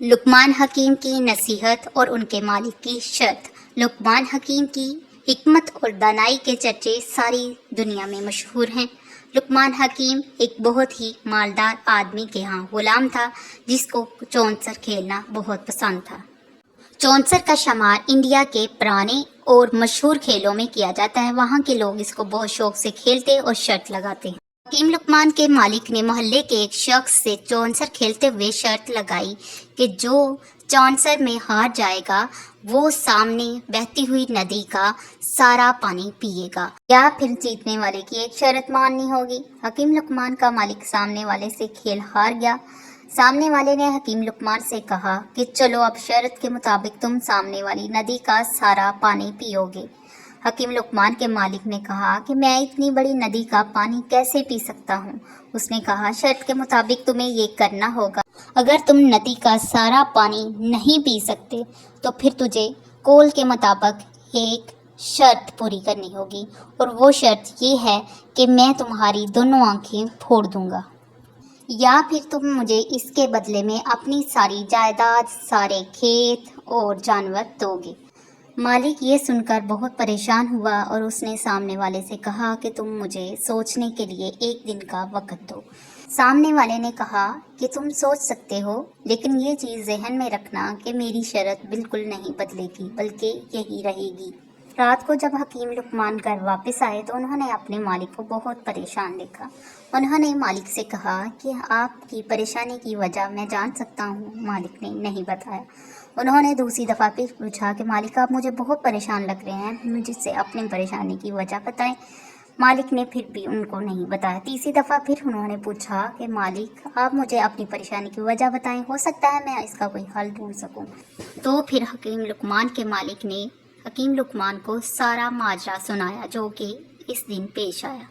لقمان حکیم کی نصیحت اور ان کے مالک کی شرط۔ لقمان حکیم کی حکمت اور دانائی کے چرچے ساری دنیا میں مشہور ہیں۔ لقمان حکیم ایک بہت ہی مالدار آدمی کے ہاں غلام تھا جس کو چونسر کھیلنا بہت پسند تھا۔ چونسر کا شمار انڈیا کے پرانے اور مشہور کھیلوں میں کیا جاتا ہے۔ وہاں کے لوگ اس کو بہت شوق سے کھیلتے اور شرط لگاتے ہیں۔ حکیم لقمان کے مالک نے محلے کے ایک شخص سے چونسر کھیلتے ہوئے شرط لگائی کہ جو چونسر میں ہار جائے گا وہ سامنے بہتی ہوئی ندی کا سارا پانی پیے گا، یا پھر جیتنے والے کی ایک شرط ماننی ہوگی۔ حکیم لقمان کا مالک سامنے والے سے کھیل ہار گیا۔ سامنے والے نے حکیم لقمان سے کہا کہ چلو اب شرط کے مطابق تم سامنے والی ندی کا سارا پانی پیو گے۔ حکیم لقمان کے مالک نے کہا کہ میں اتنی بڑی ندی کا پانی کیسے پی سکتا ہوں؟ اس نے کہا شرط کے مطابق تمہیں یہ کرنا ہوگا، اگر تم ندی کا سارا پانی نہیں پی سکتے تو پھر تجھے قول کے مطابق ایک شرط پوری کرنی ہوگی، اور وہ شرط یہ ہے کہ میں تمہاری دونوں آنکھیں پھوڑ دوں گا، یا پھر تم مجھے اس کے بدلے میں اپنی ساری جائیداد، سارے کھیت اور جانور دو گے۔ مالک یہ سن کر بہت پریشان ہوا اور اس نے سامنے والے سے کہا کہ تم مجھے سوچنے کے لیے ایک دن کا وقت دو۔ سامنے والے نے کہا کہ تم سوچ سکتے ہو، لیکن یہ چیز ذہن میں رکھنا کہ میری شرط بالکل نہیں بدلے گی بلکہ یہی رہے گی۔ رات کو جب حکیم لقمان گھر واپس آئے تو انہوں نے اپنے مالک کو بہت پریشان دیکھا۔ انہوں نے مالک سے کہا کہ آپ کی پریشانی کی وجہ میں جان سکتا ہوں؟ مالک نے نہیں بتایا۔ انہوں نے دوسری دفعہ پھر پوچھا کہ مالک آپ مجھے بہت پریشان لگ رہے ہیں، مجھ سے اپنی پریشانی کی وجہ بتائیں۔ مالک نے پھر بھی ان کو نہیں بتایا۔ تیسری دفعہ پھر انہوں نے پوچھا کہ مالک آپ مجھے اپنی پریشانی کی وجہ بتائیں، ہو سکتا ہے میں اس کا کوئی حل ڈھونڈ سکوں۔ تو پھر حکیم لقمان کے مالک نے حکیم لقمان کو سارا ماجرا سنایا جو کہ اس دن پیش آیا۔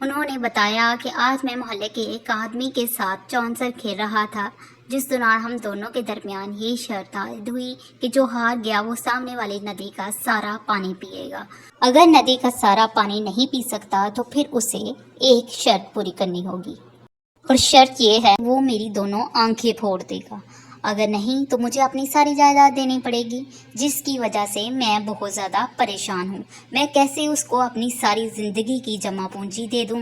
انہوں نے بتایا کہ آج میں محلے کے ایک آدمی کے ساتھ چونسر کھیل رہا تھا، جس دوران ہم دونوں کے درمیان یہ شرط عائد ہوئی کہ جو ہار گیا وہ سامنے والی ندی کا سارا پانی پیے گا۔ اگر ندی کا سارا پانی نہیں پی سکتا تو پھر اسے ایک شرط پوری کرنی ہوگی، اور شرط یہ ہے وہ میری دونوں آنکھیں پھوڑ دے گا، اگر نہیں تو مجھے اپنی ساری جائیداد دینی پڑے گی، جس کی وجہ سے میں بہت زیادہ پریشان ہوں۔ میں کیسے اس کو اپنی ساری زندگی کی جمع پونجی دے دوں؟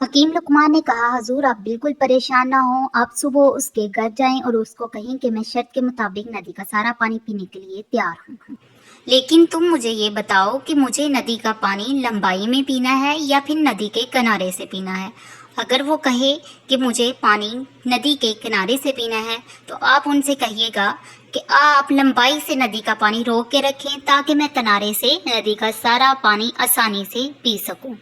حکیم لقمان نے کہا حضور آپ بالکل پریشان نہ ہوں، آپ صبح اس کے گھر جائیں اور اس کو کہیں کہ میں شرط کے مطابق ندی کا سارا پانی پینے کے لیے تیار ہوں، لیکن تم مجھے یہ بتاؤ کہ مجھے ندی کا پانی لمبائی میں پینا ہے یا پھر ندی کے کنارے سے پینا ہے۔ اگر وہ کہے کہ مجھے پانی ندی کے کنارے سے پینا ہے تو آپ ان سے کہیے گا کہ آپ لمبائی سے ندی کا پانی روک کے رکھیں تاکہ میں کنارے سے ندی کا سارا پانی آسانی سے پی سکوں۔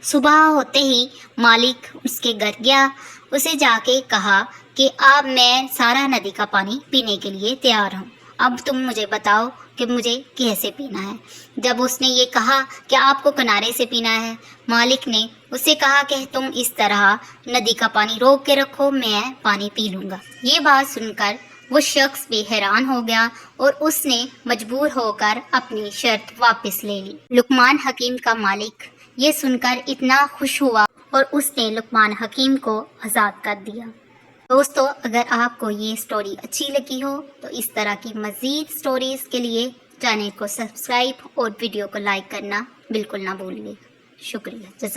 صبح ہوتے ہی مالک اس کے گھر گیا، اسے جا کے کہا کہ اب میں سارا ندی کا پانی پینے کے لیے تیار ہوں، اب تم مجھے بتاؤ کہ مجھے کیسے پینا ہے۔ جب اس نے یہ کہا کہ آپ کو کنارے سے پینا ہے، مالک نے اسے کہا کہ تم اس طرح ندی کا پانی روک کے رکھو، میں پانی پی لوں گا۔ یہ بات سن کر وہ شخص بھی حیران ہو گیا اور اس نے مجبور ہو کر اپنی شرط واپس لے لی۔ لقمان حکیم کا مالک یہ سن کر اتنا خوش ہوا اور اس نے لقمان حکیم کو آزاد کر دیا۔ دوستو اگر آپ کو یہ سٹوری اچھی لگی ہو تو اس طرح کی مزید سٹوریز کے لیے چینل کو سبسکرائب اور ویڈیو کو لائک کرنا بالکل نہ بھولیے۔ شکریہ، جزاک اللہ۔